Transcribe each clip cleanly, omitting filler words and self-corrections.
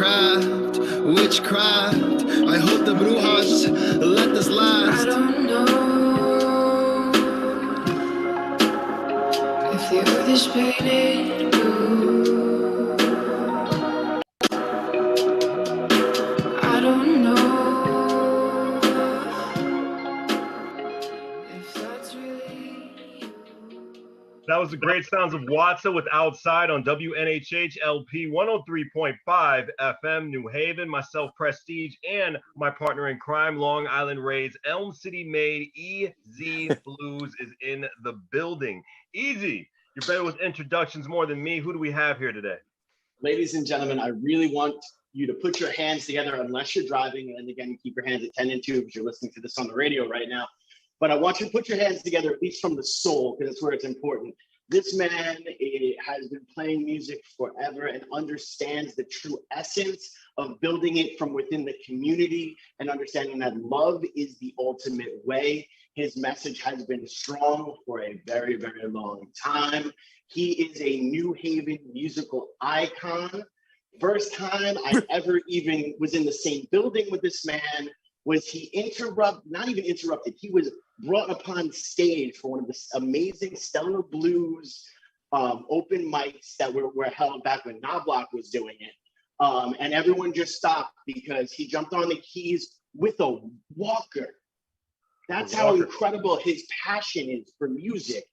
craft, witchcraft. I hope the brujas let this last. I don't know if the earth is painted blue. I don't know if that's really you. That was the great sounds of Watsa with Outside on WNHH LP 103.5 FM New Haven. Myself, Prestige, and my partner in crime, Long Island Rays, Elm City made EZ Bluez is in the building. Easy, you're better with introductions more than me. Who do we have here today? Ladies and gentlemen, I really want you to put your hands together unless you're driving. And again, keep your hands at 10 and 2 because you're listening to this on the radio right now. But I want you to put your hands together, at least from the soul, because that's where it's important. This man has been playing music forever and understands the true essence of building it from within the community and understanding that love is the ultimate way. His message has been strong for a very, very long time. He is a New Haven musical icon. First time I ever even was in the same building with this man was he not even interrupted, he was brought upon stage for one of the amazing Stellar Blues open mics that were held back when Knobloch was doing it. And everyone just stopped because he jumped on the keys with a walker. That's how incredible his passion is for music.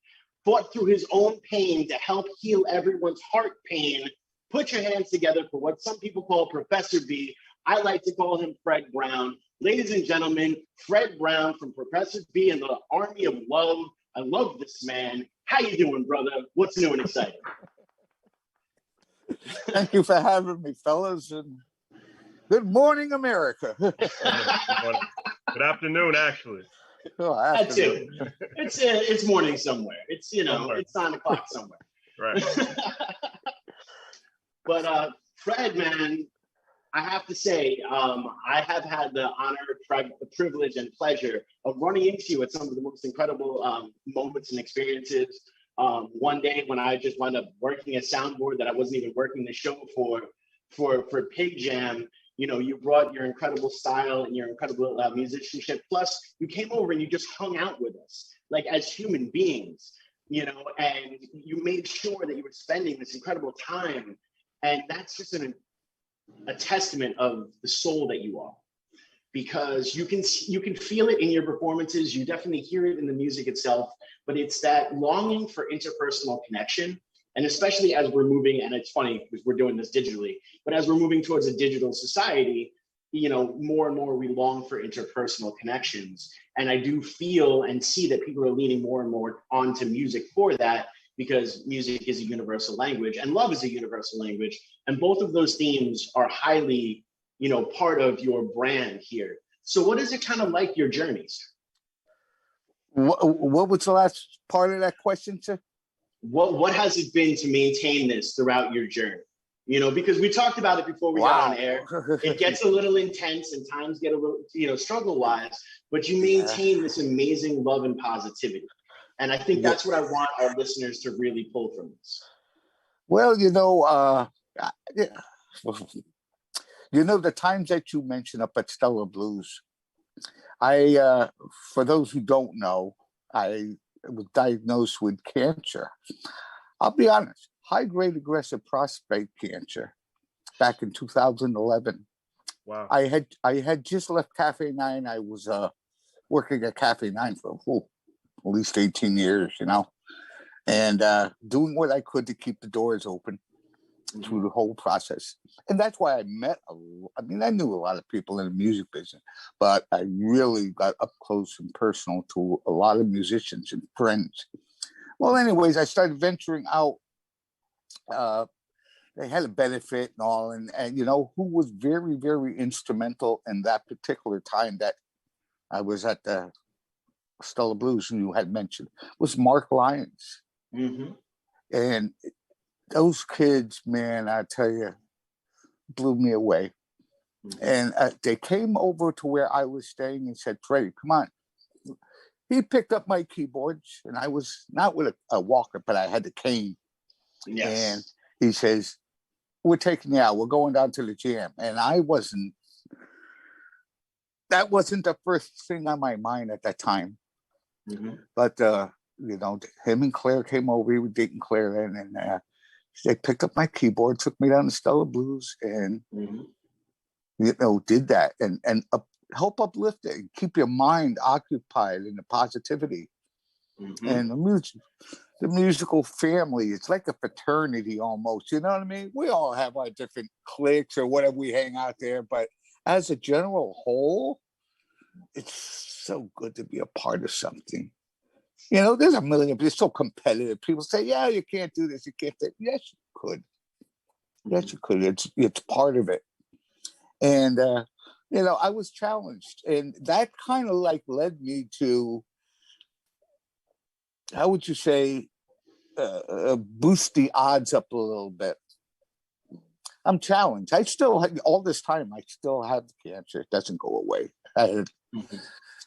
Fought through his own pain to help heal everyone's heart pain. Put your hands together for what some people call Professor B. I like to call him Fred Brown. Ladies and gentlemen, Fred Brown from Professor B and the Army of Love. I love this man. How you doing, brother? What's new and exciting? Thank you for having me, fellas. And good morning, America. Good afternoon, actually. Oh, That's it. It's morning somewhere. It's, it's 9 o'clock somewhere. Right. But Fred, man, I have to say, I have had the honor, the privilege, and pleasure of running into you at some of the most incredible moments and experiences. One day when I just wound up working a soundboard that I wasn't even working the show for Pig Jam, you brought your incredible style and your incredible musicianship. Plus, you came over and you just hung out with us, like as human beings, and you made sure that you were spending this incredible time. And that's just a testament of the soul that you are, because you can feel it in your performances. You definitely hear it in the music itself, but it's that longing for interpersonal connection. And especially as we're moving, and it's funny because we're doing this digitally, but as we're moving towards a digital society, more and more we long for interpersonal connections. And I do feel and see that people are leaning more and more onto music for that, because music is a universal language and love is a universal language. And both of those themes are highly, part of your brand here. So what is it kind of like your journeys? What was the last part of that question, sir? What has it been to maintain this throughout your journey? Because we talked about it before we got on air. It gets a little intense and times get a little, struggle-wise, but you maintain this amazing love and positivity. And I think that's what I want our listeners to really pull from this. Well, the times that you mentioned up at Stellar Blues, for those who don't know, I was diagnosed with cancer. I'll be honest, high-grade aggressive prostate cancer back in 2011. Wow. I had just left Cafe 9. I was working at Cafe 9 for at least 18 years, and doing what I could to keep the doors open through the whole process. And that's why I knew a lot of people in the music business, but I really got up close and personal to a lot of musicians and friends. Well, anyways, I started venturing out. They had a benefit and all, and who was very, very instrumental in that particular time that I was at the Stellar Blues, who you had mentioned, was Mark Lyons. Mm-hmm. And those kids, man, I tell you, blew me away. Mm-hmm. And they came over to where I was staying and said, Freddie, come on. He picked up my keyboards, and I was not with a walker, but I had the cane. Yes. And he says, we're taking you out. We're going down to the jam. And that wasn't the first thing on my mind at that time. Mm-hmm. But, him and Claire came over. He was dating Claire then. And they picked up my keyboard, took me down to Stella Blues, and, did that. And help uplift it and keep your mind occupied in the positivity. Mm-hmm. And the musical family, it's like a fraternity almost, you know what I mean? We all have our different cliques or whatever we hang out there, but as a general whole, it's so good to be a part of something. There's a million, it's so competitive. People say, yeah, you can't do this, you can't do that. Yes, you could. Yes, you could. It's part of it. And I was challenged, and that kind of like led me to, how would you say, boost the odds up a little bit. I'm challenged. I still, all this time, I still have the cancer. It doesn't go away. I had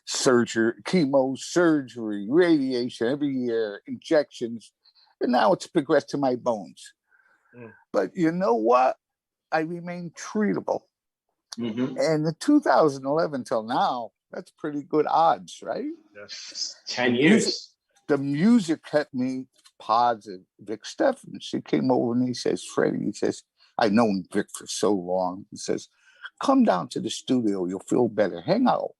surgery, chemo, surgery, radiation every year, injections, and now it's progressed to my bones. But you know what? I remain treatable. And in 2011 till now, that's pretty good odds, right? Yes. 10 years. The music kept me positive. Vic Steffens, he came over and he says, Freddie, he says, I've known Vic for so long. He says, come down to the studio, you'll feel better. Hang out.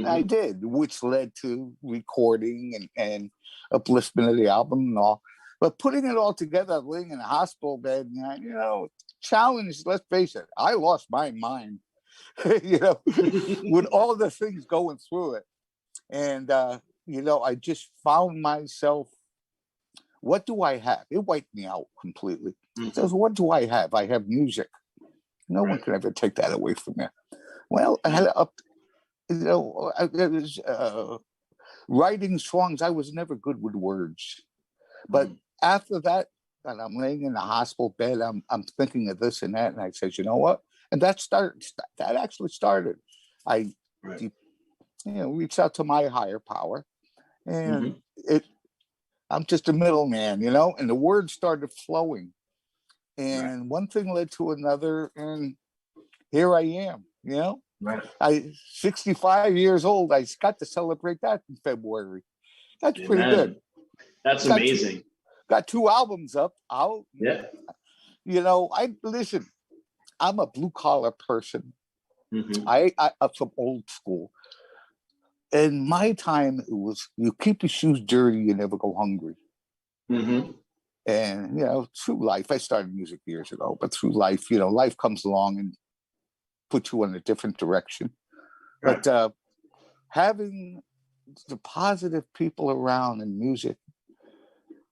I did, which led to recording and upliftment of the album and all. But putting it all together, laying in a hospital bed, challenge, let's face it, I lost my mind, with all the things going through it. And, I just found myself, what do I have? It wiped me out completely. So what do I have? I have music. No one can ever take that away from me. Well, I had writing songs. I was never good with words. But after that, and I'm laying in the hospital bed, I'm thinking of this and that, and I said, you know what? And that actually started. I reached out to my higher power, and I'm just a middleman, and the words started flowing. And one thing led to another, and here I am, Right. I 65 years old. I got to celebrate that in February. That's pretty good. That's amazing. Got 2 albums out. Yeah. Listen, I'm a blue collar person. I'm from old school. In my time, it was, you keep your shoes dirty, you never go hungry. And, through life, I started music years ago, but through life, life comes along and puts you in a different direction. Right. But having the positive people around in music,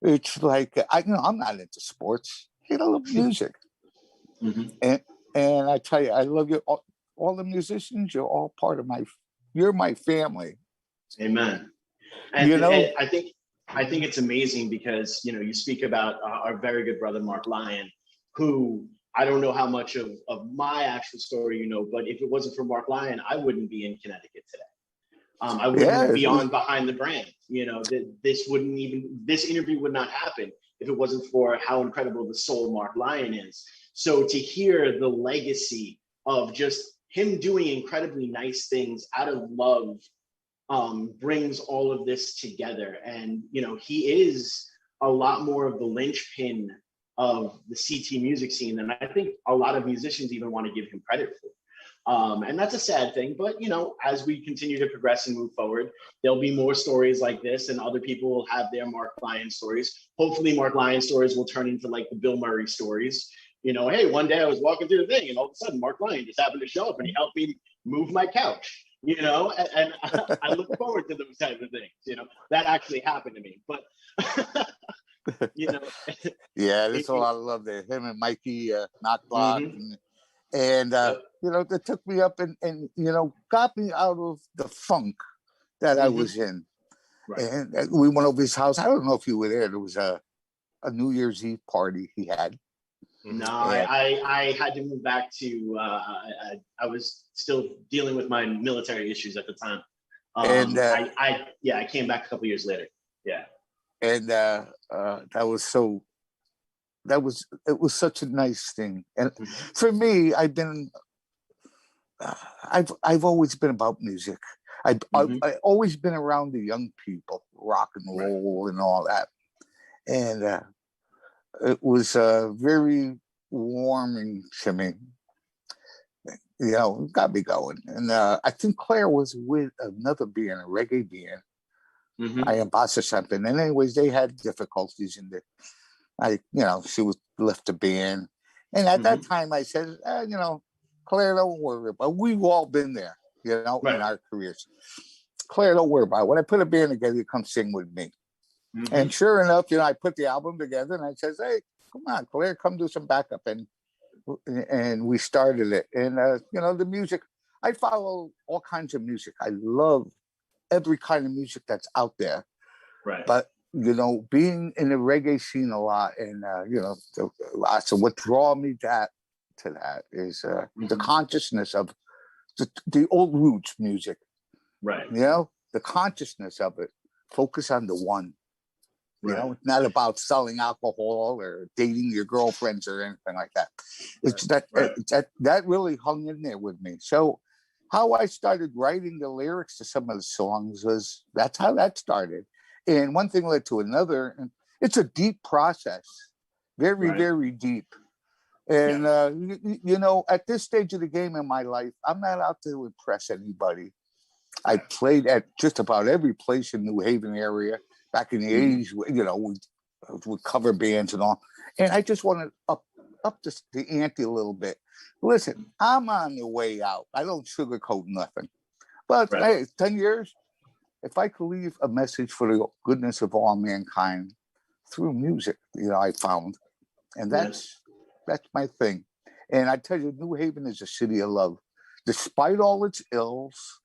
it's like, I'm not into sports. I love music. And I tell you, I love you. All the musicians, you're all part of you're my family. Amen. And, and I think it's amazing because, you speak about our very good brother, Mark Lyon, who I don't know how much of my actual story, but if it wasn't for Mark Lyon, I wouldn't be in Connecticut today. I wouldn't be on Behind the Brand. This interview would not happen if it wasn't for how incredible the soul Mark Lyon is. So to hear the legacy of just him doing incredibly nice things out of love brings all of this together. And, he is a lot more of the linchpin of the CT music scene than I think a lot of musicians even want to give him credit for. And that's a sad thing, but as we continue to progress and move forward, there'll be more stories like this, and other people will have their Mark Lyon stories. Hopefully Mark Lyon stories will turn into like the Bill Murray stories. Hey, one day I was walking through the thing and all of a sudden Mark Lyon just happened to show up and he helped me move my couch, and I look forward to those types of things. That actually happened to me, but yeah, there's a lot of love there. Him and Mikey, Knock Block, and they took me up and got me out of the funk that I was in. Right. And we went over his house. I don't know if you were there. There was a New Year's Eve party he had. No, I had to move back to. I was still dealing with my military issues at the time. I came back a couple years later. Yeah. And that was so it was such a nice thing. And for me, I've always been about music. I've always been around the young people, rock and roll and all that. And it was very warming to me. You know, got me going. And I think Claire was with another band, a reggae band. I am boss or something. And anyways, they had difficulties in she was left the band. And at that time I said, Claire, don't worry about it. We've all been there, in our careers. Claire, don't worry about it. When I put a band together, you come sing with me. And sure enough, I put the album together and I says, hey, come on, Claire, come do some backup. And we started it. And, the music, I follow all kinds of music. I love every kind of music that's out there. Right. But, being in the reggae scene a lot and, so what draw me to that is the consciousness of the old roots music. Right. The consciousness of it. Focus on the one. It's not about selling alcohol or dating your girlfriends or anything like that. It's that really hung in there with me. So how I started writing the lyrics to some of the songs that's how that started. And one thing led to another. And it's a deep process, very, very deep. And, at this stage of the game in my life, I'm not out to impress anybody. I played at just about every place in New Haven area. Back in the 80s, with cover bands and all. And I just want to up the ante a little bit. Listen, I'm on the way out. I don't sugarcoat nothing. But hey, 10 years, if I could leave a message for the goodness of all mankind through music, I found. And that's my thing. And I tell you, New Haven is a city of love. Despite all its ills,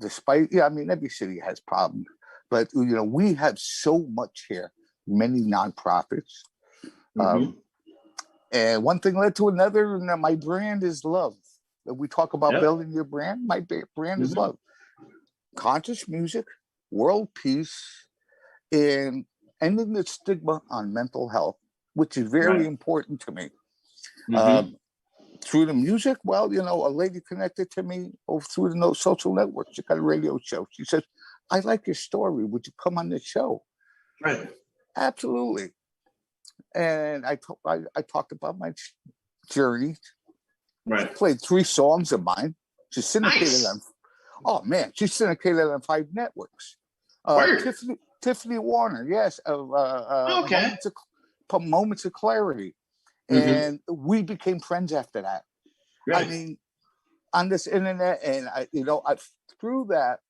every city has problems. But, we have so much here, many nonprofits. And one thing led to another, and my brand is love. We talk about building your brand. My brand is love. Conscious music, world peace, and ending the stigma on mental health, which is very important to me. Through the music, a lady connected to me through the social networks. She got a radio show. She says, I like your story. Would you come on the show? Right. Absolutely. And I talked about my journey. Right. She played 3 songs of mine. She's syndicated she's syndicated on 5 networks. Tiffany Warner, yes. Moments of Clarity. And we became friends after that. Right. I mean, on this internet, and through that,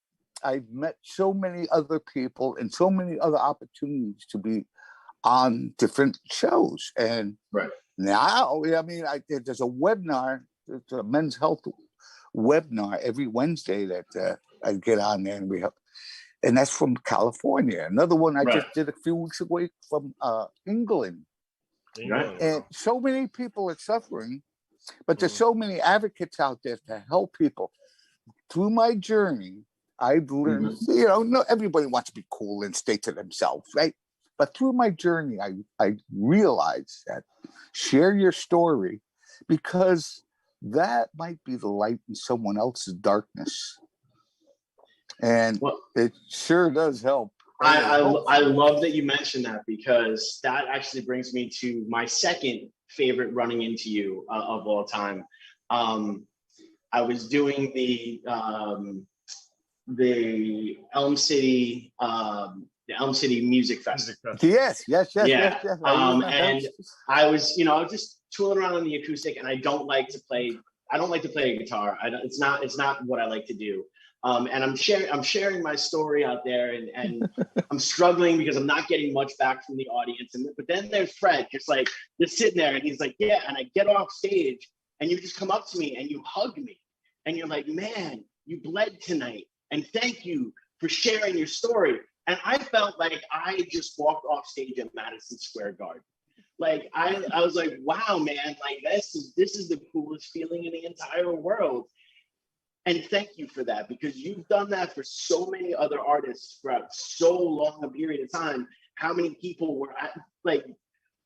I've met so many other people and so many other opportunities to be on different shows. And now, there's a webinar, it's a men's health webinar every Wednesday that I get on there, and that's from California. Another one I just did a few weeks ago from England. And so many people are suffering, but there's so many advocates out there to help people. Through my journey, I've learned, not everybody wants to be cool and stay to themselves, right? But through my journey, I realized that share your story, because that might be the light in someone else's darkness. And it sure does help. I love that you mentioned that, because that actually brings me to my second favorite running into you of all time. I was doing the Elm City Music Festival. Yes. And I was just tooling around on the acoustic, and I don't like to play a guitar. It's not what I like to do. And I'm sharing my story out there, and I'm struggling because I'm not getting much back from the audience. But then there's Fred, just sitting there, and he's like, yeah. And I get off stage, and you just come up to me and you hug me, and you're like, man, you bled tonight, and thank you for sharing your story. And I felt like I just walked off stage at Madison Square Garden. I was like, wow, man, this is the coolest feeling in the entire world. And thank you for that, because you've done that for so many other artists throughout so long a period of time. How many people were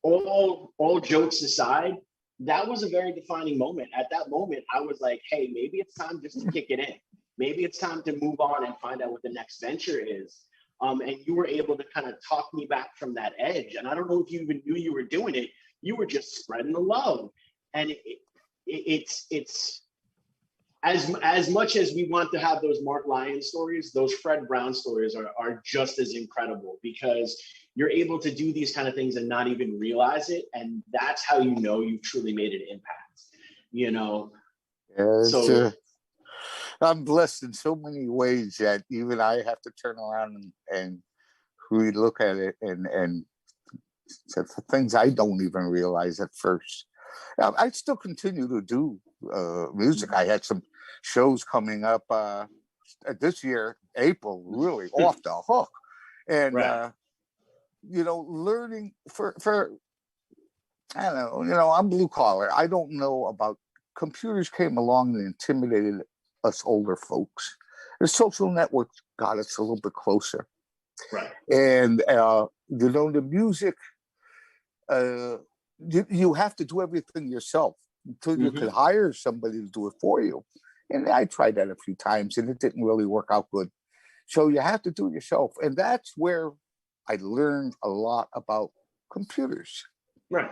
all jokes aside, that was a very defining moment. At that moment, I was like, hey, maybe it's time just to kick it in. Maybe it's time to move on and find out what the next venture is. And you were able to kind of talk me back from that edge. And I don't know if you even knew you were doing it. You were just spreading the love. And it's as much as we want to have those Mark Lyon stories, those Fred Brown stories are just as incredible, because you're able to do these kind of things and not even realize it. And that's how you know you've truly made an impact, you know? Yeah, So I'm blessed in so many ways that even I have to turn around and really look at it and for things I don't even realize at first. I still continue to do music. I had some shows coming up this year, April, really off the hook. And, right. Learning for I don't know, I'm blue collar. I don't know about computers came along and intimidated us older folks. The social networks got us a little bit closer. Right. And, the music, you have to do everything yourself until you could hire somebody to do it for you. And I tried that a few times and it didn't really work out good. So you have to do it yourself. And that's where I learned a lot about computers. Right.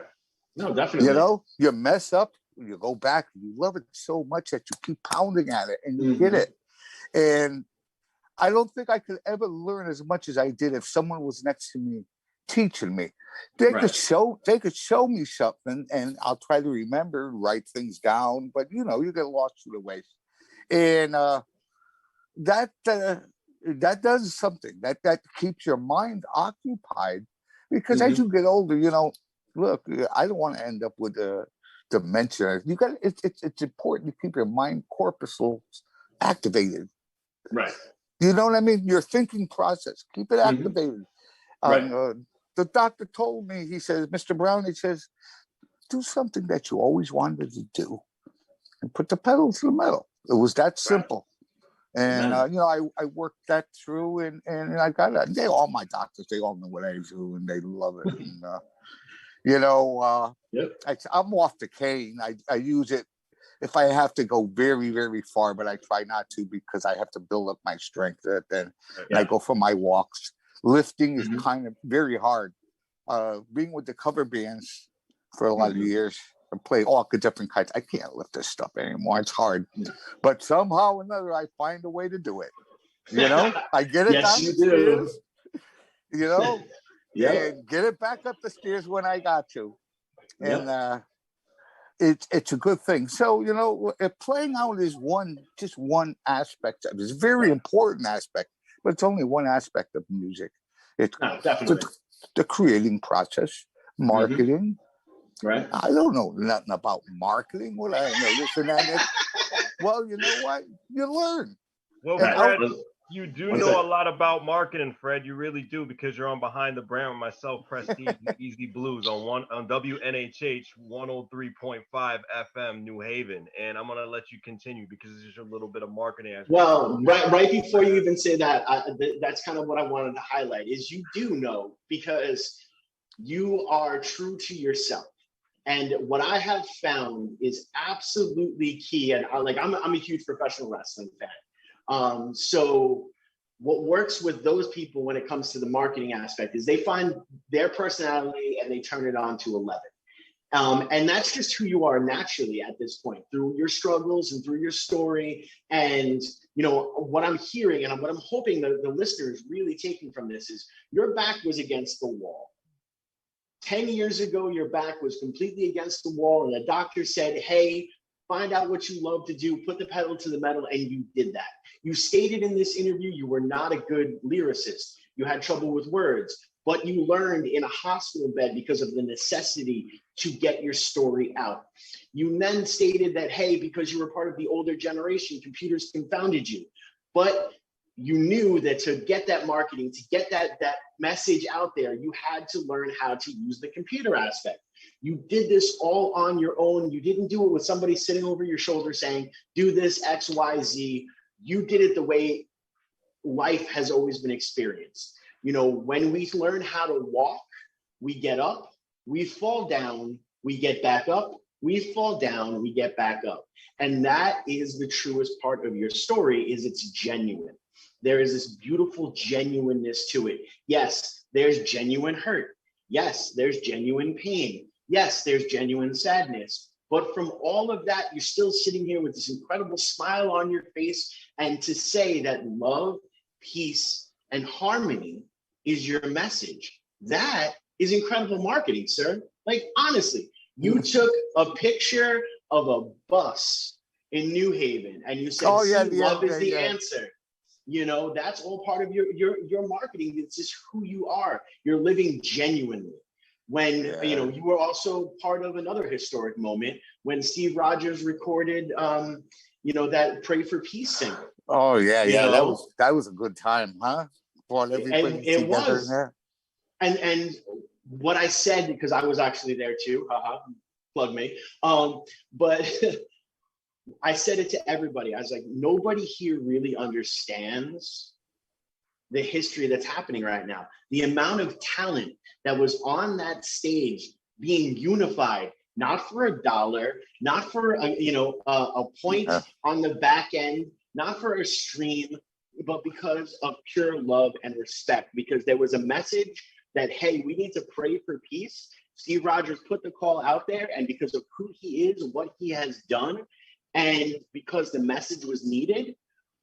No, definitely. You mess up, you go back, you love it so much that you keep pounding at it and you get it. And I don't think I could ever learn as much as I did if someone was next to me teaching me. They could show me something and I'll try to remember, write things down, but you get lost through the ways. And that does something that keeps your mind occupied, because as you get older, look, I don't want to end up with dementia. It's important to keep your mind corpuscles activated. Right. You know what I mean? Your thinking process, keep it activated. Right. The doctor told me, he says, Mr. Brown, he says, do something that you always wanted to do and put the pedal to the metal. It was that simple. And, I worked that through and I got it. All my doctors, they all know what I do and they love it. And, I'm off the cane. I use it if I have to go very, very far, but I try not to because I have to build up my strength. Then I go for my walks. Lifting is kind of very hard. Being with the cover bands for a lot of years, I play all the different kinds. I can't lift this stuff anymore. It's hard. But somehow or another, I find a way to do it. I get it down the stairs, and get it back up the stairs when I got to. And it's a good thing. So, playing out is just one aspect of it. It's a very important aspect, but it's only one aspect of music. It's the creating process, marketing. Right. I don't know nothing about marketing. What I know this and that. Well, you know what? You learn. Well, Fred, you do know a lot about marketing, Fred. You really do, because you're on Behind the Brand with myself, Prestige, and Easy Blues on WNHH 103.5 FM, New Haven. And I'm gonna let you continue because this is a little bit of marketing. Well, right before you even say that, that's kind of what I wanted to highlight. Is you do know, because you are true to yourself. And what I have found is absolutely key. And I'm a huge professional wrestling fan. So what works with those people when it comes to the marketing aspect is they find their personality and they turn it on to 11. And that's just who you are naturally at this point, through your struggles and through your story. And, what I'm hearing and what I'm hoping the listener is really taking from this is your back was against the wall. 10 years ago, your back was completely against the wall, and the doctor said, hey, find out what you love to do, put the pedal to the metal, and you did that. You stated in this interview you were not a good lyricist. You had trouble with words, but you learned in a hospital bed because of the necessity to get your story out. You then stated that, hey, because you were part of the older generation, computers confounded you. But you knew that to get that marketing, to get that message out there, you had to learn how to use the computer aspect. You did this all on your own. You didn't do it with somebody sitting over your shoulder saying, do this X, Y, Z. You did it the way life has always been experienced. When we learn how to walk, we get up. We fall down, we get back up. We fall down, we get back up. And that is the truest part of your story, is it's genuine. There is this beautiful genuineness to it. Yes, there's genuine hurt. Yes, there's genuine pain. Yes, there's genuine sadness. But from all of that, you're still sitting here with this incredible smile on your face. And to say that love, peace, and harmony is your message, that is incredible marketing, sir. Like, honestly, you took a picture of a bus in New Haven and you said, love is the answer. You know, that's all part of your marketing. It's just who you are. You're living genuinely. When, you know, you were also part of another historic moment when Steve Rogers recorded, you know, that Pray for Peace single. Oh, yeah, You know? that was a good time, huh? Brought everybody and it together was. there. And what I said, because I was actually there too, plug me. But I said it to everybody. I was like, nobody here really understands the history that's happening right now. The amount of talent that was on that stage being unified, not for $1, not for a point on the back end, not for a stream, but because of pure love and respect, because there was a message that, hey, we need to pray for peace. Steve Rogers put the call out there, and because of who he is, what he has done, and because the message was needed,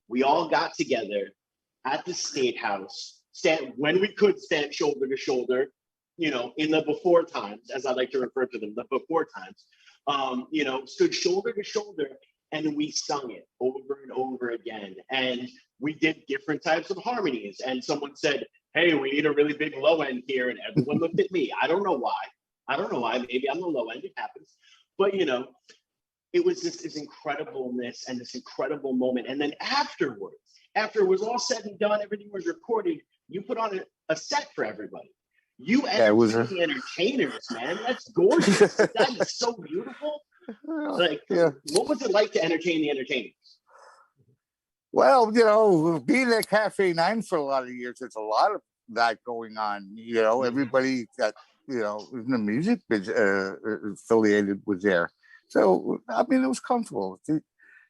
we all got together at the State House, when we could stand shoulder to shoulder, you know, in the before times, as I like to refer to them, the before times, you know, stood shoulder to shoulder, and we sung it over and over again. And we did different types of harmonies. And someone said, hey, we need a really big low end here. And everyone looked at me. I don't know why. Maybe I'm the low end. It happens. But, you know, it was just this incredibleness and this incredible moment. And then afterwards, after it was all said and done, everything was recorded, you put on a set for everybody. You entertained the entertainers, man. That's gorgeous. That is so beautiful. Like, what was it like to entertain the entertainers? Well, you know, being at Cafe 9 for a lot of years, there's a lot of that going on. You know, everybody that, you know, in the music affiliated was there. So, I mean, it was comfortable.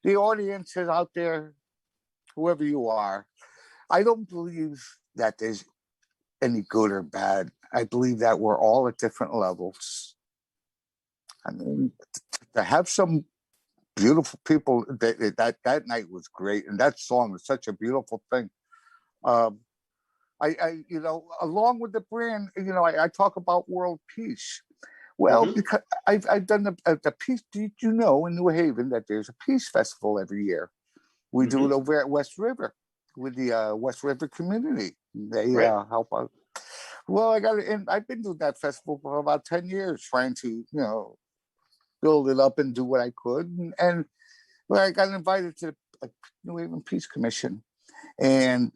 The audience is out there, whoever you are. I don't believe that there's any good or bad. I believe that we're all at different levels. I mean, to have some beautiful people, that night was great, and that song was such a beautiful thing. I you know, along with the brand, you know, I talk about world peace. Well, because I've done the peace. Did you know in New Haven that there's a peace festival every year? We do it over at West River with the West River community. They help out. Well, I've been doing that festival for about 10 years, trying to, you know, build it up and do what I could. And I got invited to the New Haven Peace Commission. And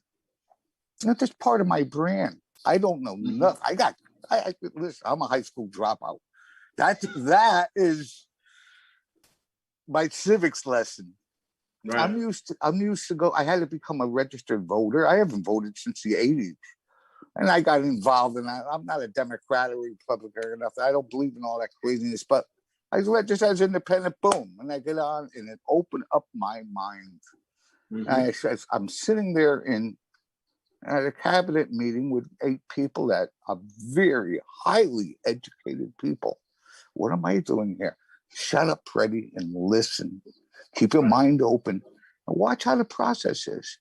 that's just part of my brand. I don't know nothing. Listen, I'm a high school dropout. That is my civics lesson. Right. I'm used to go. I had to become a registered voter. I haven't voted since the 80s. And I got involved in that. I'm not a Democrat or Republican or nothing. I don't believe in all that craziness, but I registered as independent, boom. And I get on, and it opened up my mind. And I'm sitting there at a cabinet meeting with 8 people that are very highly educated people. What am I doing here? Shut up, Freddie, and listen. Keep your mind open and watch how the process is.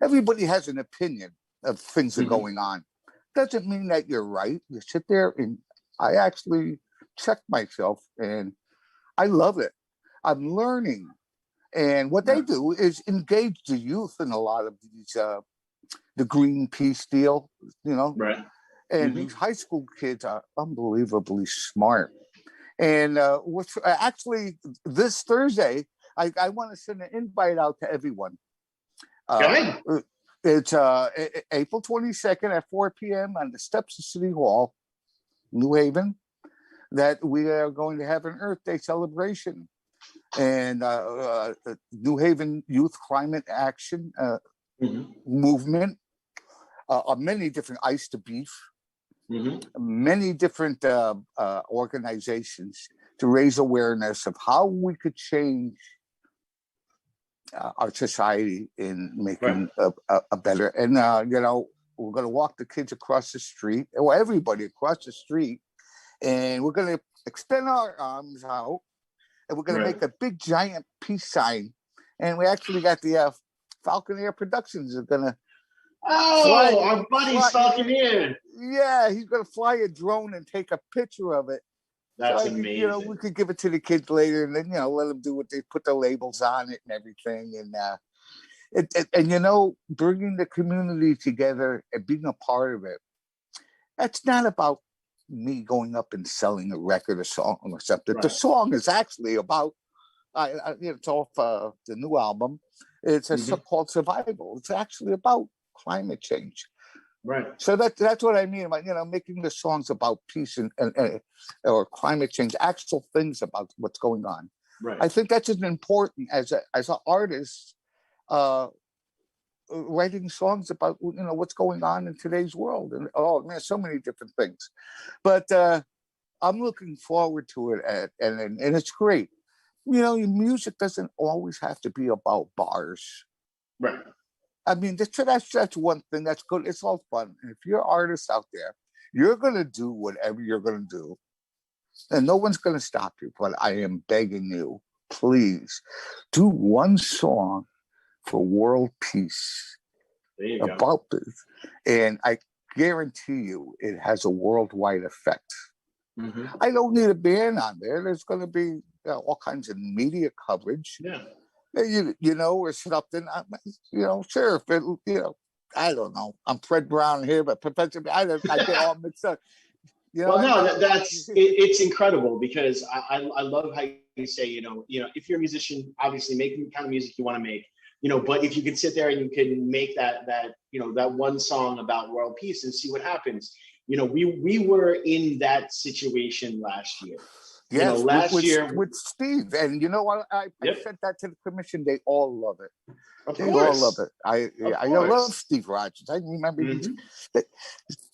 Everybody has an opinion of things that are going on. Doesn't mean that you're right. You sit there, and I actually check myself, and I love it. I'm learning. And what they do is engage the youth in a lot of these, the Greenpeace deal, you know. Right. And these high school kids are unbelievably smart. And actually, this Thursday, I want to send an invite out to everyone. It's April 22nd at 4 p.m. on the steps of City Hall, New Haven, that we are going to have an Earth Day celebration. And New Haven Youth Climate Action Movement, many different Ice to Beef, many different organizations to raise awareness of how we could change our society in making a better. And you know, we're going to walk the kids across the street, or everybody across the street, and we're going to extend our arms out, and we're going to make a big giant peace sign. And we actually got the Falcon Air Productions are going to our buddy Falcon Air. Yeah, he's going to fly a drone and take a picture of it. That's amazing. You know, we could give it to the kids later, and then let them do what they put the labels on it and everything. And you know, bringing the community together and being a part of it. That's not about me going up and selling a record, a song, or something. The song is actually about. It's off the new album. It's a song called Survival. It's actually about climate change. Right. So that's what I mean about, making the songs about peace and or climate change, actual things about what's going on. Right. I think that's as important as an artist writing songs about, what's going on in today's world. And so many different things. But I'm looking forward to it, and it's great. Music doesn't always have to be about bars. Right. I mean, that's one thing that's good. It's all fun. And if you're artists out there, you're going to do whatever you're going to do. And no one's going to stop you. But I am begging you, please, do one song for world peace about this. And I guarantee you it has a worldwide effect. I don't need a band on there. There's going to be all kinds of media coverage. Yeah. Or something. Sure. If it, I don't know. I'm Fred Brown here, but Professor, I get all mixed up. It's incredible because I love how you say, if you're a musician, obviously make the kind of music you want to make, but if you can sit there and you can make that one song about world peace and see what happens. We were in that situation last year. Yes, last year with Steve, and I said that to the commission. They all love it. They all love it. I love Steve Rogers. I remember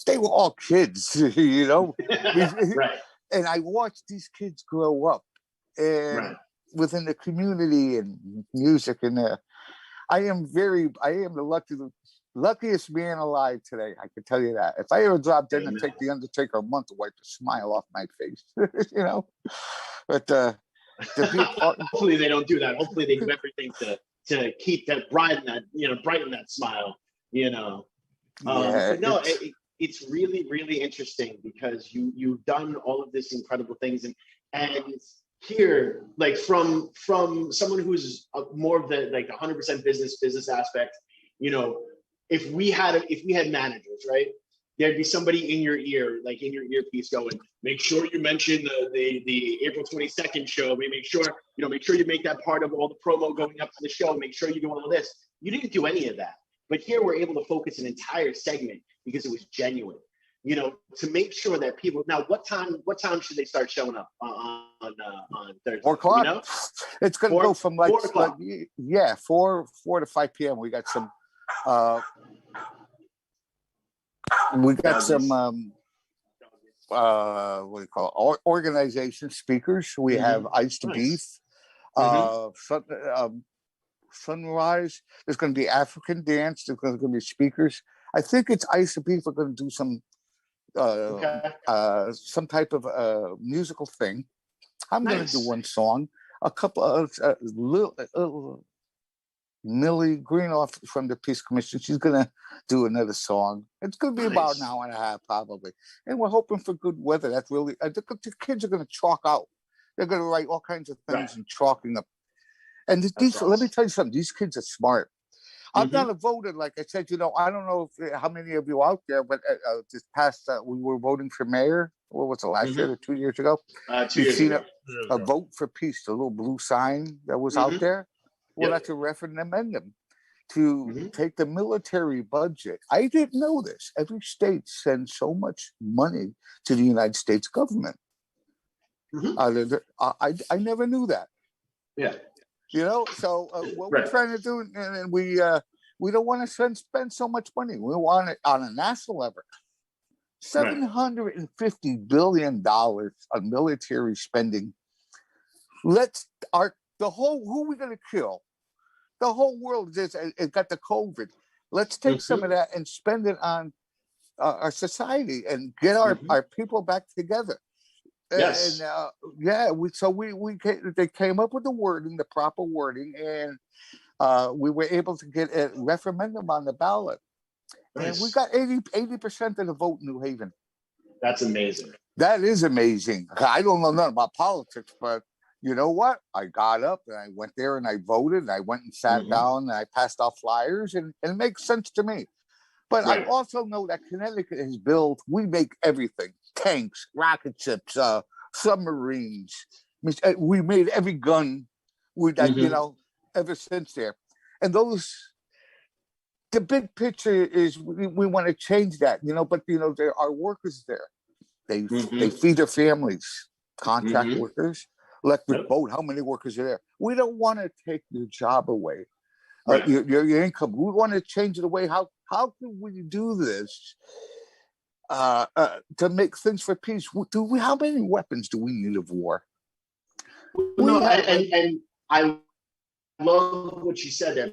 they were all kids, Right. And I watched these kids grow up, and within the community and music, and I am the luckiest man alive today. I can tell you that. If I ever drop dead and take the Undertaker a month to wipe the smile off my face, But hopefully they don't do that. Hopefully they do everything to keep that brighten that smile. It's really, really interesting because you've done all of this incredible things and here, like from someone who's more of the 100% business aspect, if we had managers, right, there'd be somebody in your ear, like in your earpiece going, make sure you mention the April 22nd show. Make sure you make that part of all the promo going up to the show. Make sure you do all this. You didn't do any of that. But here we're able to focus an entire segment because it was genuine, to make sure that people, now what time should they start showing up on Thursday? 4 o'clock. It's going to go from 4 to 5 p.m. We got some, what do you call it? Organization speakers. We have Ice to Beef, Sunrise. There's going to be African dance. There's going to be speakers. I think it's Ice to Beef. We're going to do some type of musical thing. I'm going to do one song. A couple of Millie Greenoff from the Peace Commission. She's going to do another song. It's going to be about an hour and a half, probably. And we're hoping for good weather. That's really, the kids are going to chalk out. They're going to write all kinds of things and chalking up. And let me tell you something. These kids are smart. I'm not a voter, like I said. I don't know how many of you out there, but this past we were voting for mayor. What was it, last year or 2 years ago? 2 years ago. A vote for peace, the little blue sign that was out there. Well, that's a referendum to take the military budget. I didn't know this. Every state sends so much money to the United States government. I never knew that. Yeah. So what we're trying to do, and we don't want to spend so much money. We want it on a national level $750 billion on military spending. Who are we going to kill? The whole world it got the COVID. Let's take some of that and spend it on our society and get our people back together. Yes. They came up with the proper wording, and we were able to get a referendum on the ballot. Nice. And we got 80% of the vote in New Haven. That's amazing. That is amazing. I don't know nothing about politics, but you know what? I got up and I went there and I voted. And I went and sat down and I passed off flyers, and it makes sense to me. But I also know that Connecticut has built, we make everything: tanks, rocket ships, submarines. We made every gun ever since there. And the big picture is we want to change that, but there are workers there. They feed their families, contract workers, electric boat. How many workers are there? We don't want to take your job away, your income. We want to change the way. How can we do this to make things for peace? How many weapons do we need of war? And I love what you said there.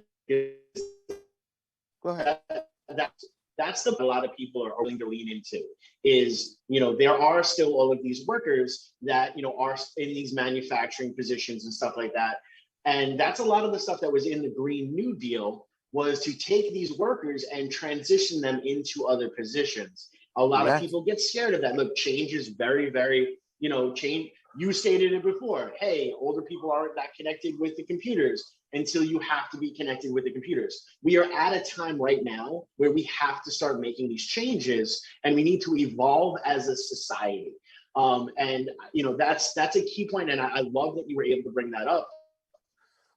Go ahead. That's a lot of people are willing to lean into is, there are still all of these workers that, are in these manufacturing positions and stuff like that. And that's a lot of the stuff that was in the Green New Deal, was to take these workers and transition them into other positions. A lot of people get scared of that. Look, change is very, very, change. You stated it before. Hey, older people aren't that connected with the computers until you have to be connected with the computers. We are at a time right now where we have to start making these changes, and we need to evolve as a society. That's a key point, and I love that you were able to bring that up.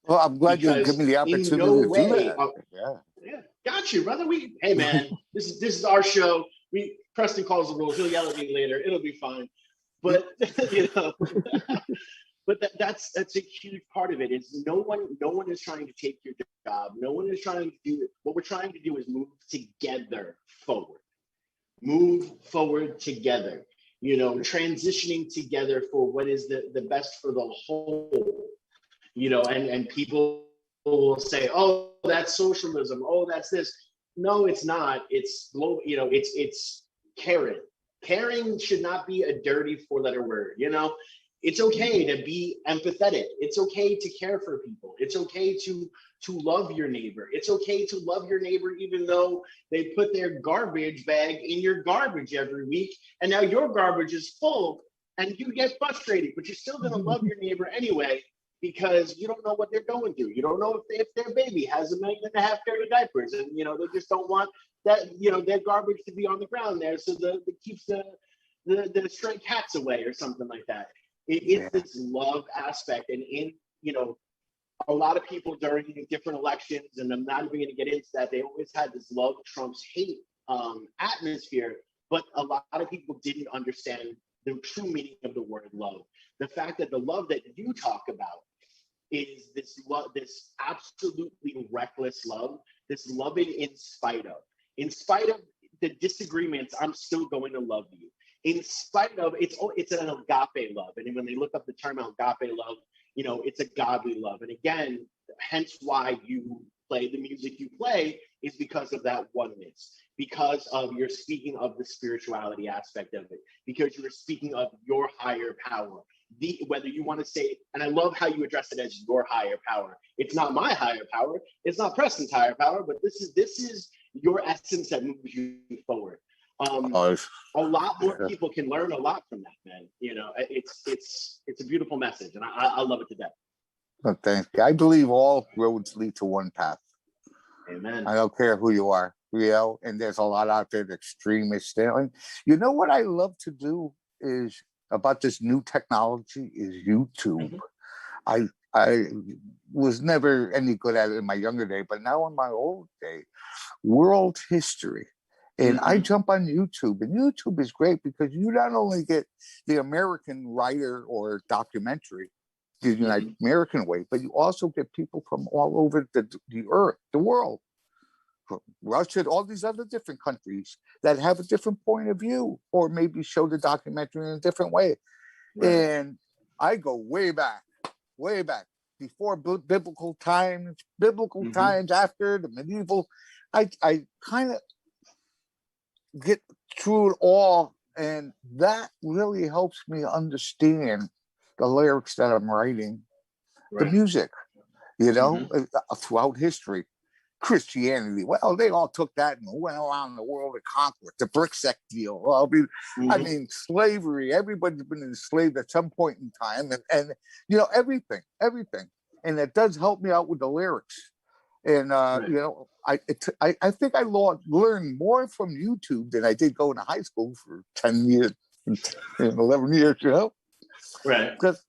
Well, I'm glad you gave me the opportunity to do that. Got you, brother. Hey man, this is our show. Preston calls the rules. He'll yell at me later. It'll be fine. But but that's a huge part of it. Is no one is trying to take your job. No one is trying to do it. What we're trying to do is move together forward. Move forward together. Transitioning together for what is the best for the whole. And people will say, oh, that's socialism. Oh, that's this. No, it's not. It's global. It's caring. Caring should not be a dirty four-letter word. It's okay to be empathetic. It's okay to care for people. It's okay to love your neighbor. It's okay to love your neighbor even though they put their garbage bag in your garbage every week, and now your garbage is full, and you get frustrated, but you're still going to love your neighbor anyway, because you don't know what they're going through. You don't know if their baby has 1.5 million pair of diapers, and they just don't want that their garbage to be on the ground there, so that keeps the stray cats away or something like that. It's this love aspect, and in a lot of people during different elections, and I'm not even going to get into that, they always had this love trumps hate atmosphere, but a lot of people didn't understand the true meaning of the word love. The fact that the love that you talk about is this love, this absolutely reckless love, this loving in spite of the disagreements, I'm still going to love you. In spite of, it's an agape love. And when they look up the term agape love, it's a godly love. And again, hence why you play the music you play is because of that oneness, because of you're speaking of the spirituality aspect of it, because you're speaking of your higher power. Whether you want to say, and I love how you address it as your higher power. It's not my higher power. It's not Preston's higher power, but this is your essence that moves you forward. A lot more people can learn a lot from that, man. It's a beautiful message, and I love it to death. Oh, thank you. I believe all roads lead to one path. Amen. I don't care who you are, and there's a lot out there, the extremists. And what I love to do is about this new technology is YouTube. I was never any good at it in my younger day, but now in my old day, world history. And I jump on YouTube, and YouTube is great because you not only get the American writer or documentary, the American way, but you also get people from all over the earth, the world, Russia, all these other different countries that have a different point of view, or maybe show the documentary in a different way. Right. And I go way back before biblical times, times, after the medieval. I kind of get through it all, and that really helps me understand the lyrics that I'm writing, the music, throughout history. Christianity, well, they all took that and went around the world and conquered the BRICS deal. Well, I mean, slavery, everybody's been enslaved at some point in time, and everything. And it does help me out with the lyrics. And I think I learned more from YouTube than I did going to high school for 10 years, 11 years, Right. Because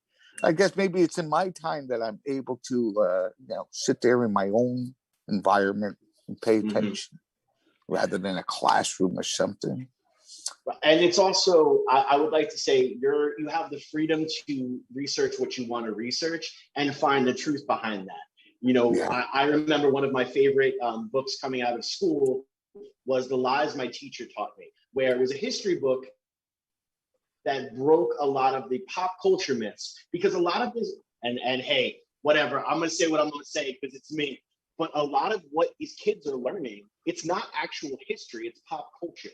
I guess maybe it's in my time that I'm able to, sit there in my own environment and pay attention rather than a classroom or something. And it's also, I would like to say, you have the freedom to research what you want to research and find the truth behind that. I remember one of my favorite books coming out of school was The Lies My Teacher Taught Me, where it was a history book that broke a lot of the pop culture myths, because a lot of this, and hey, whatever, I'm going to say what I'm going to say because it's me. But a lot of what these kids are learning, it's not actual history, it's pop culture.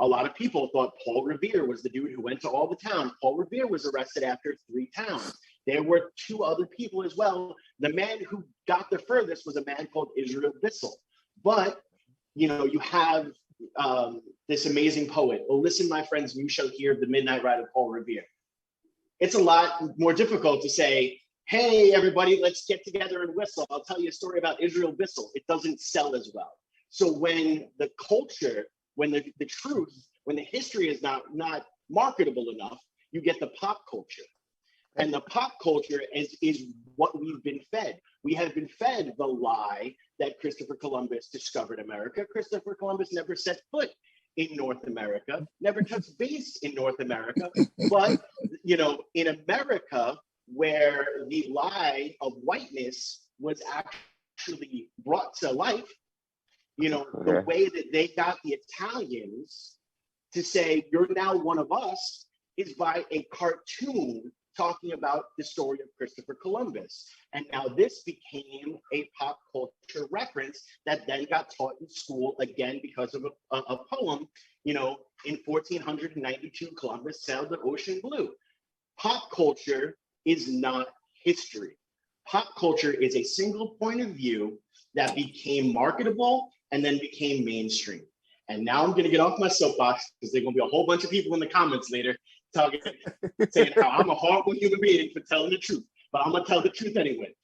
A lot of people thought Paul Revere was the dude who went to all the towns. Paul Revere was arrested after 3 towns. There were 2 other people as well. The man who got the furthest was a man called Israel Bissell. But, you have this amazing poet. Well, listen, my friends, you shall hear the midnight ride of Paul Revere. It's a lot more difficult to say, hey, everybody, let's get together and whistle. I'll tell you a story about Israel Bissell. It doesn't sell as well. So when the culture, when the truth, when the history is not marketable enough, you get the pop culture. And the pop culture is what we've been fed. We have been fed the lie that Christopher Columbus discovered America. Christopher Columbus never set foot in North America, never touched base in North America. But, in America, where the lie of whiteness was actually brought to life, the way that they got the Italians to say, you're now one of us, is by a cartoon talking about the story of Christopher Columbus. And now this became a pop culture reference that then got taught in school again because of a poem. In 1492, Columbus sailed the ocean blue. Pop culture is not history. Pop culture is a single point of view that became marketable and then became mainstream. And now I'm going to get off my soapbox because there's going to be a whole bunch of people in the comments later saying how I'm a horrible human being for telling the truth. But I'm going to tell the truth anyway.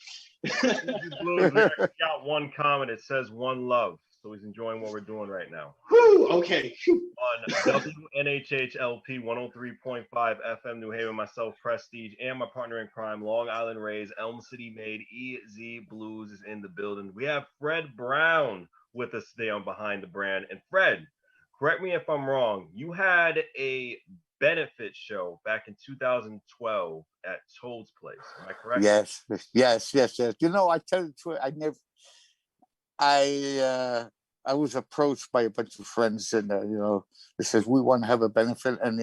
Bluez, we got one comment. It says one love. So he's enjoying what we're doing right now. Whew, okay. On WNHHLP 103.5 FM New Haven, myself, Prestige, and my partner in crime, Long Island Rays, Elm City made EZ Bluez is in the building. We have Fred Brown with us today on Behind the Brand. And Fred, correct me if I'm wrong, you had a benefit show back in 2012 at Toad's Place. Am I correct? Yes. I tell you the truth, I was approached by a bunch of friends, and they says we want to have a benefit, and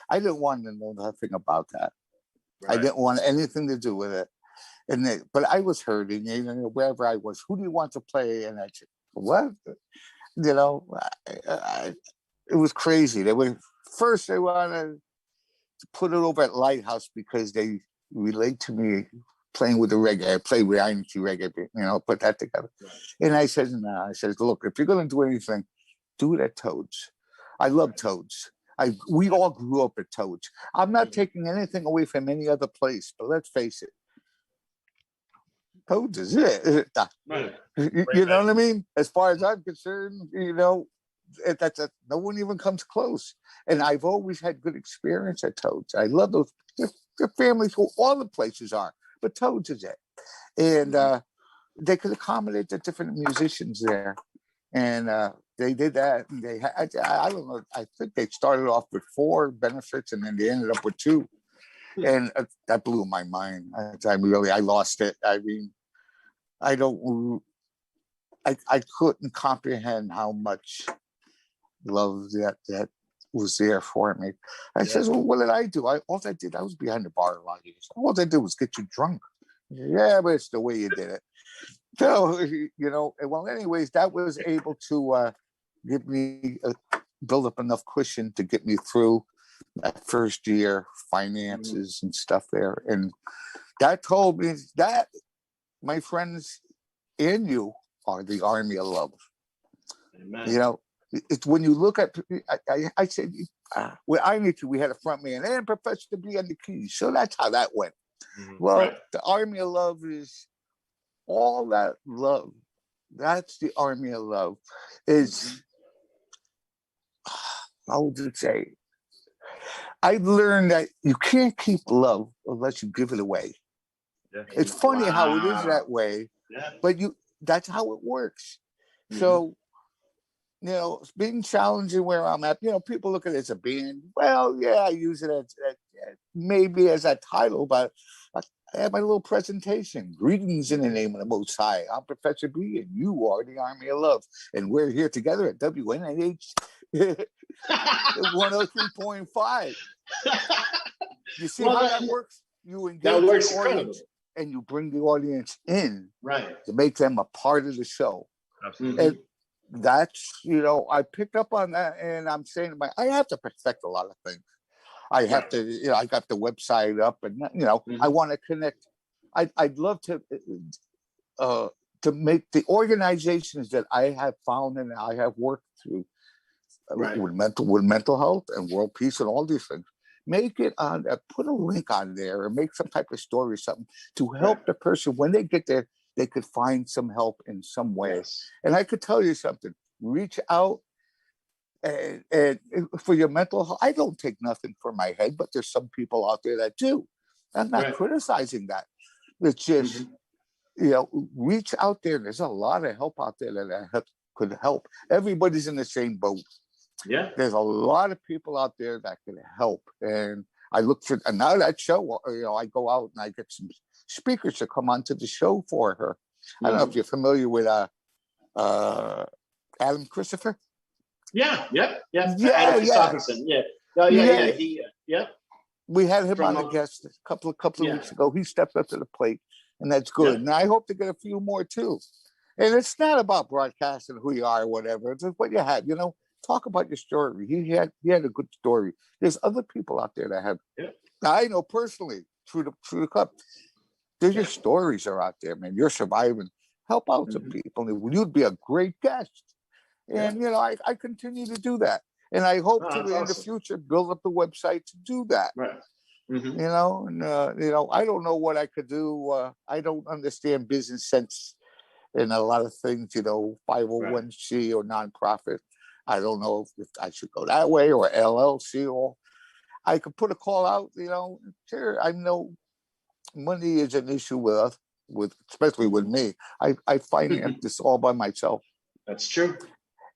I didn't want to know nothing about that. Right. I didn't want anything to do with it, but I was hurting, wherever I was. Who do you want to play? And I said, what? It was crazy. They wanted to put it over at Lighthouse because they relate to me. Playing with the reggae, I play with INT reggae, put that together. And I said, no, look, if you're going to do anything, do it at Toad's. I love Toad's. We all grew up at Toad's. I'm not taking anything away from any other place, but let's face it, Toad's is it. Right. You know what I mean? As far as I'm concerned, no one even comes close. And I've always had good experience at Toad's. I love those. The families, all the places are. But Toad's is it. And they could accommodate the different musicians there. And they did that. And I don't know, I think they started off with 4 benefits and then they ended up with 2. And that blew my mind. I lost it. I mean, I couldn't comprehend how much love that was there for me. I says, well, what did I do? All I did, I was behind the bar a lot of years. All I did was get you drunk. Yeah, but it's the way you did it. So, well, anyways, that was able to give me, build up enough cushion to get me through that first year, finances and stuff there. And that told me that, my friends, and you are the army of love. Amen. It's when you look at, I said, well, I need to, we had a front man and Professor B on the keys. So that's how that went. Well, the army of love is all that love. That's the army of love. Is, how would you say? I learned that you can't keep love unless you give it away. Yeah. It's funny how it is that way, but that's how it works. So, being challenging where I'm at, people look at it as a band. Well, yeah, I use it as maybe as a title, but I have my little presentation. Greetings in the name of the Most High. I'm Professor B, and you are the Army of Love. And we're here together at WNIH 103.5. You see how that works? You engage the audience, and you bring the audience in to make them a part of the show. Absolutely. And that's, I picked up on that, and I'm saying I have to perfect a lot of things. I have to, I got the website up, and I want to connect. I'd love to make the organizations that I have found and I have worked through with mental health and world peace and all these things. Make it on, put a link on there, or make some type of story or something to help the person when they get there. They could find some help in some way. Yes. And I could tell you something. Reach out. And for your mental health, I don't take nothing for my head, but there's some people out there that do. I'm not criticizing that. It's just, reach out there. There's a lot of help out there that could help. Everybody's in the same boat. Yeah. There's a lot of people out there that can help. And I look for, and now that show, I go out and I get some speakers to come onto the show for her. I don't know if you're familiar with Adam Christopher. Yeah. Adam Christopherson. Yeah. We had him on a guest a couple of weeks ago. He stepped up to the plate, and that's good. And I hope to get a few more too. And it's not about broadcasting who you are or whatever. It's what you have. Talk about your story. He had a good story. There's other people out there that have. Yeah. Now, I know personally through the club. Your stories are out there, man. You're surviving. Help out some people. You'd be a great guest. And, I continue to do that. And I hope in the future, build up the website to do that. Right. And, I don't know what I could do. I don't understand business sense in a lot of things, 501c or nonprofit. I don't know if I should go that way or LLC, or I could put a call out, sure, I know money is an issue with especially with me. I finance this all by myself. That's true.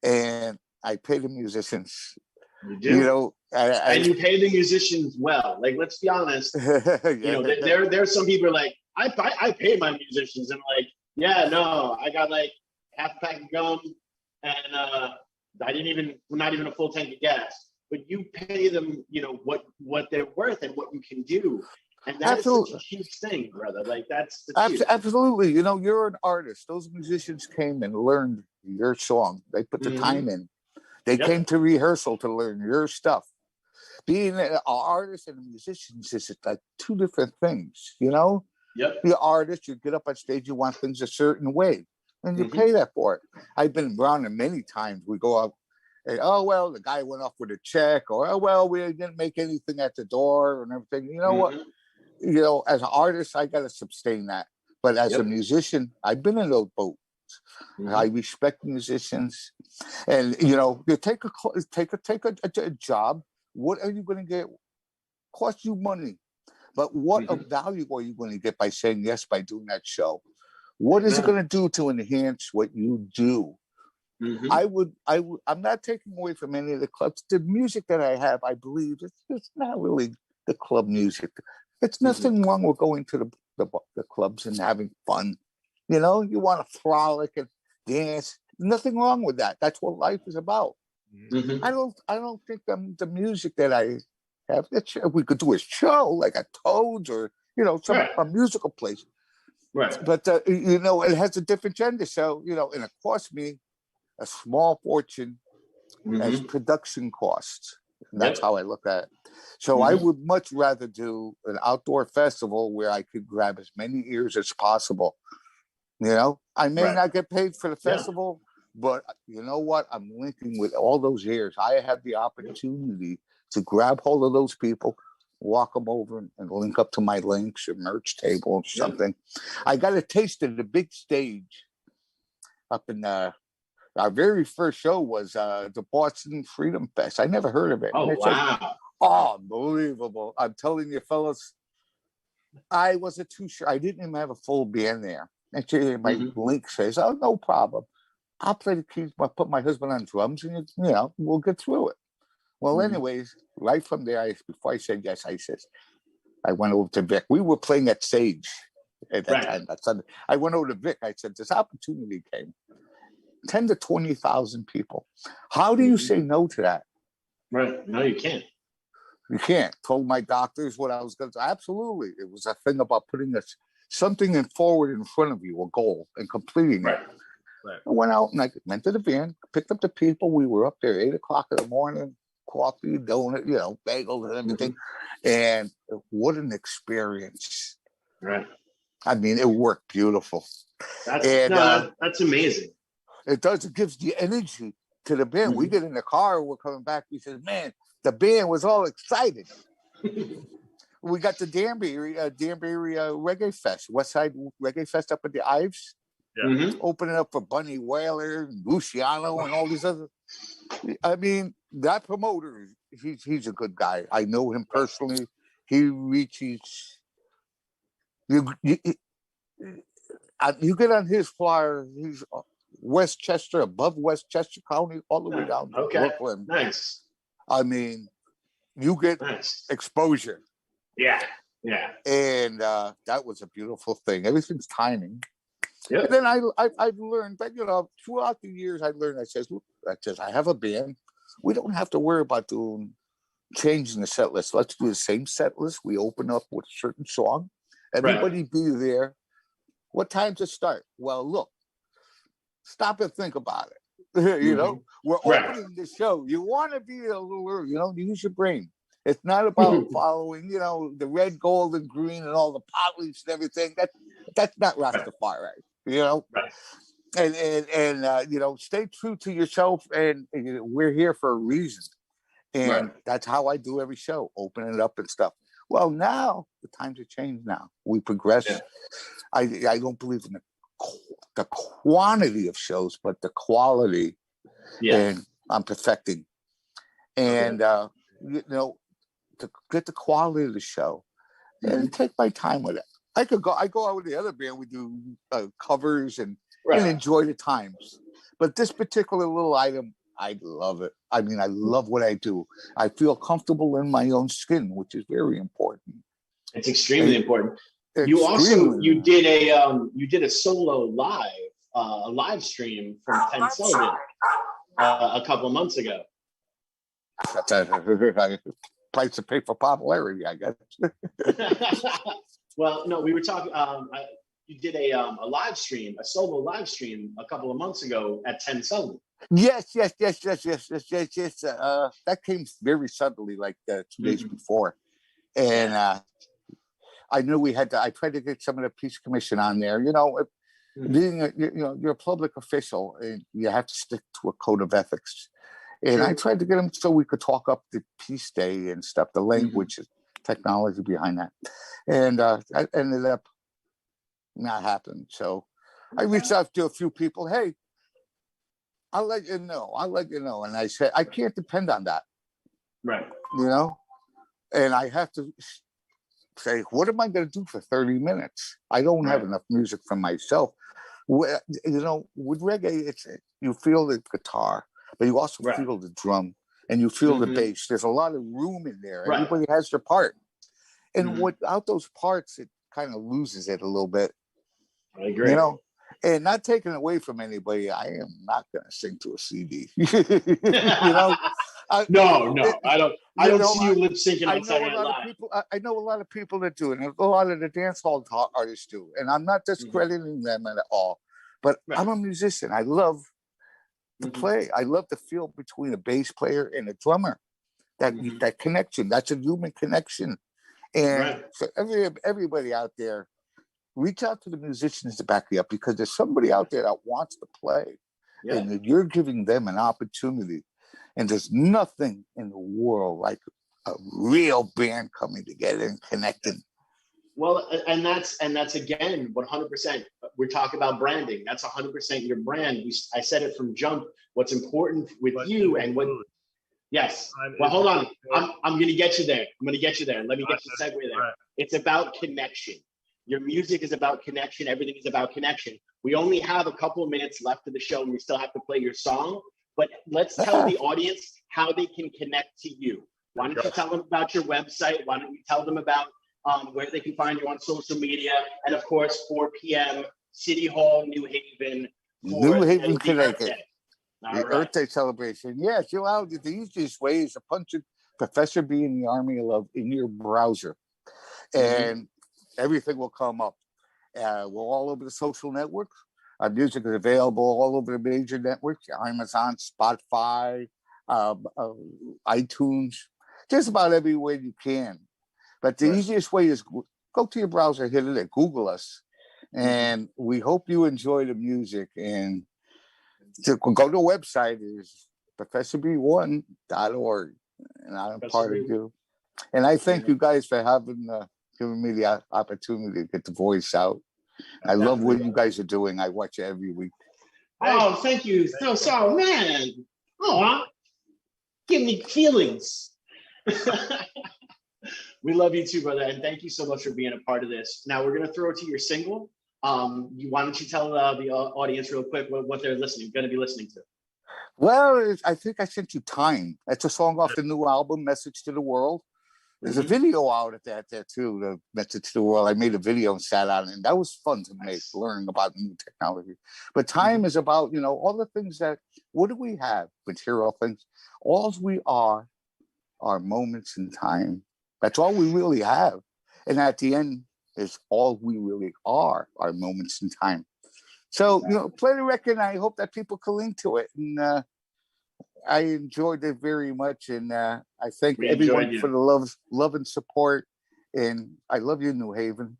And I pay the musicians. You do. And you pay the musicians well. Like, let's be honest. There's some people like, I pay my musicians, and like, I got like half a pack of gum, and not even a full tank of gas. But you pay them, what they're worth and what you can do. And that's such a huge thing, brother. Like, that's absolutely. You're an artist. Those musicians came and learned your song. They put the time in. They came to rehearsal to learn your stuff. Being an artist and a musician is like two different things, Yep. The artist, you get up on stage, you want things a certain way, and you pay that for it. I've been around it many times. We go up and, the guy went off with a check, or, we didn't make anything at the door and everything. You know what? As an artist, I got to sustain that. But as a musician, I've been in those boats. I respect musicians, and you take a job. What are you going to get? Cost you money, but what of value are you going to get by saying yes, by doing that show? What is it going to do to enhance what you do? I'm not taking away from any of the clubs. The music that I have, I believe, it's not really the club music. It's nothing wrong with going to the clubs and having fun. You want to frolic and dance. Nothing wrong with that. That's what life is about. Mhm. I don't think the music that I have. We could do a show like a Toads or a musical place, Right. but it has a different gender. So and it cost me a small fortune as Mhm. production costs. And that's Yep. how I look at it. So I would much rather do an outdoor festival where I could grab as many ears as possible. I may Right. not get paid for the Yeah. festival, but you know what? I'm linking with all those ears. I have the opportunity to grab hold of those people, walk them over and link up to my links or merch table or something. I got a taste of the big stage up in our very first show was the Boston Freedom Fest. I never heard of it. Oh, And it's just wow. unbelievable. I'm telling you, fellas, I wasn't too sure. I didn't even have a full band there. Actually, my link says, "Oh, no problem. I'll play the keys. I'll put my husband on drums, and we'll get through it." Well, anyways, right from there, before I said yes, I went over to Vic. We were playing at Sage at that time. That Sunday, I went over to Vic. I said, "This opportunity came. 10 to 20,000 people. How do you say no to that?" Right. No, you can't. You can't. Told my doctors what I was going to do. Absolutely. It was a thing about putting something forward in front of you, a goal, and completing it. Right. I went out and I went to the van, picked up the people. We were up there 8 o'clock in the morning, coffee, donut, bagels and everything. And what an experience. Right. I mean, it worked beautiful. That's amazing. It does. It gives the energy to the band. We get in the car, we're coming back. We said, "Man, the band was all excited." We got the Danbury Reggae Fest, Westside Reggae Fest up at the Ives, opening up for Bunny Wailer, and Luciano, and all these other. I mean, that promoter, he's a good guy. I know him personally. He reaches. You get on his flyer. He's Westchester, above Westchester County, all the way down to Brooklyn. Nice. I mean, you get exposure. Yeah. And that was a beautiful thing. Everything's timing. Yep. And then I've learned that, throughout the years, I learned, I says, I have a band. We don't have to worry about changing the set list. Let's do the same set list. We open up with a certain song. Everybody be there. What time to start? Well, look, stop and think about it. We're opening the show. You want to be a little early, use your brain. It's not about following, the red, gold, and green and all the pot leaves and everything. That's not Rastafari, And stay true to yourself. And we're here for a reason. And that's how I do every show, open it up and stuff. Well, now the times have changed. Now we progress. Yeah. I don't believe in the quantity of shows, but the quality. Yeah. And I'm perfecting. And to get the quality of the show and take my time with it. I go out with the other band. We do covers and enjoy the times. But this particular little item, I love it. I mean, I love what I do. I feel comfortable in my own skin, which is very important. It's extremely important. You did a solo live stream from Penn Sullivan a couple of months ago. That's a price to pay for popularity, I guess. Well, no, we were talking. You did a live stream, a solo live stream, a couple of months ago at 10 Sullivan. Yes. That came very suddenly, like 2 days before, and I knew we had to. I tried to get some of the Peace Commission on there. Being you're a public official, and you have to stick to a code of ethics. And I tried to get them so we could talk up the Peace Day and stuff, the language, technology behind that. And I ended up not happening. So I reached out to a few people. Hey, I'll let you know. And I said, I can't depend on that. Right. And I have to say, what am I going to do for 30 minutes? I don't have enough music for myself. With reggae, you feel the guitar, but you also feel the drum and you feel the bass. There's a lot of room in there. Right. Everybody has their part. And without those parts, it kind of loses it a little bit. I agree. And not taking away from anybody, I am not going to sing to a CD. You know, No, I don't see you lip syncing I on know Saturday a Night lot of Live. people. I know a lot of people that do, and a lot of the dance hall artists do. And I'm not discrediting them at all. But I'm a musician. I love to play. I love the feel between a bass player and a drummer. That connection. That's a human connection. And so everybody out there, reach out to the musicians to back you up, because there's somebody out there that wants to play, and you're giving them an opportunity. And there's nothing in the world like a real band coming together and connecting. Well, and that's again 100%. We're talking about branding. That's 100% your brand. I said it from jump. What's important with you and what? Yes. Well, hold on. I'm going to get you there. Let me get you segue there. Right. It's about connection. Your music is about connection. Everything is about connection. We only have a couple of minutes left of the show, and we still have to play your song. But let's tell the audience how they can connect to you. Why don't you tell them about your website? Why don't you tell them about where they can find you on social media? And of course, 4 p.m. City Hall, New Haven. New Haven, Connecticut. The Right. Earth Day celebration. Yes, the easiest way is to punch in Professor B in the Army of Love in your browser. And everything will come up. We're all over the social networks. Our music is available all over the major networks: Amazon, Spotify, iTunes, just about everywhere you can. But the easiest way is go to your browser, hit it, Google us, and we hope you enjoy the music. And to go to the website is professorb1.org, and I'm part of you. And I thank you guys for having given me the opportunity to get the voice out. I love what you guys are doing. I watch it every week. Oh, thank you. So, man. Oh, give me feelings. We love you too, brother. And thank you so much for being a part of this. Now we're going to throw it to your single. Why don't you tell the audience real quick what they're going to be listening to? Well, I think I sent you Time. That's a song off the new album, Message to the World. There's a video out of that there too, the Message to the World. I made a video and sat on it, and that was fun to make, learning about new technology. But Time is about, all the things what do we have? Material things. All we are moments in time. That's all we really have. And at the end is all we really are moments in time. So, play the record, and I hope that people can link to it. And I enjoyed it very much, and I thank everyone for the love and support. And I love you, New Haven.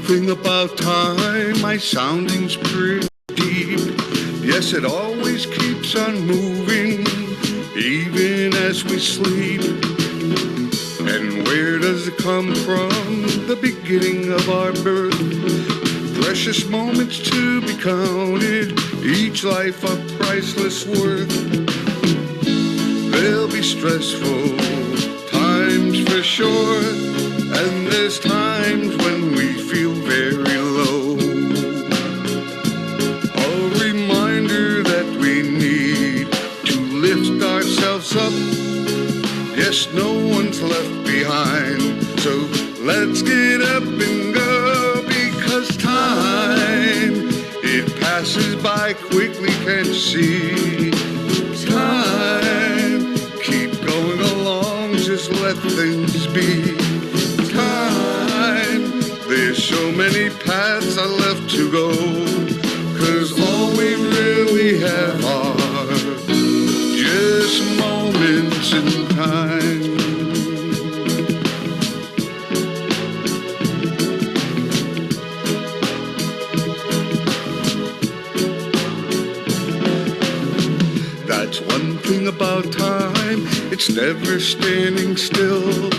Thing about time, my sounding's pretty deep. Yes, it always keeps on moving, even as we sleep. And where does it come from? The beginning of our birth. Precious moments to be counted, each life of priceless worth. There'll be stressful times for sure, and there's times when we feel very low. A reminder that we need to lift ourselves up. Yes, no one's left behind. So let's get up and go, because time, it passes by quickly, can't see. Time, keep going along, just let things be. Time, there's so many paths are left to go, 'cause all we really have are just moments in time. That's one thing about time, it's never standing still.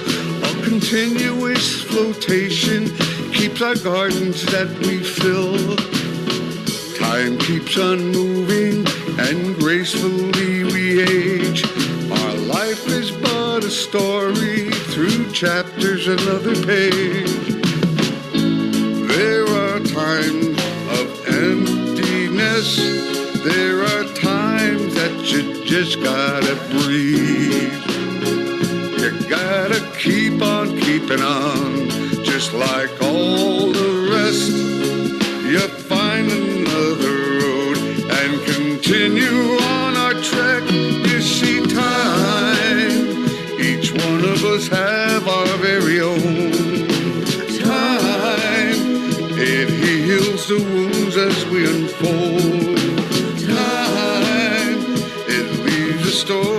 A continuous flotation keeps our gardens that we fill. Time keeps on moving, and gracefully we age. Our life is but a story through chapters, another page. There are times of emptiness. There are times that you just gotta breathe. You gotta keep on keeping on, just like all the rest. You find another road and continue on our trek. You see time, each one of us have our very own time. It heals the wounds as we unfold. Time, it leaves a story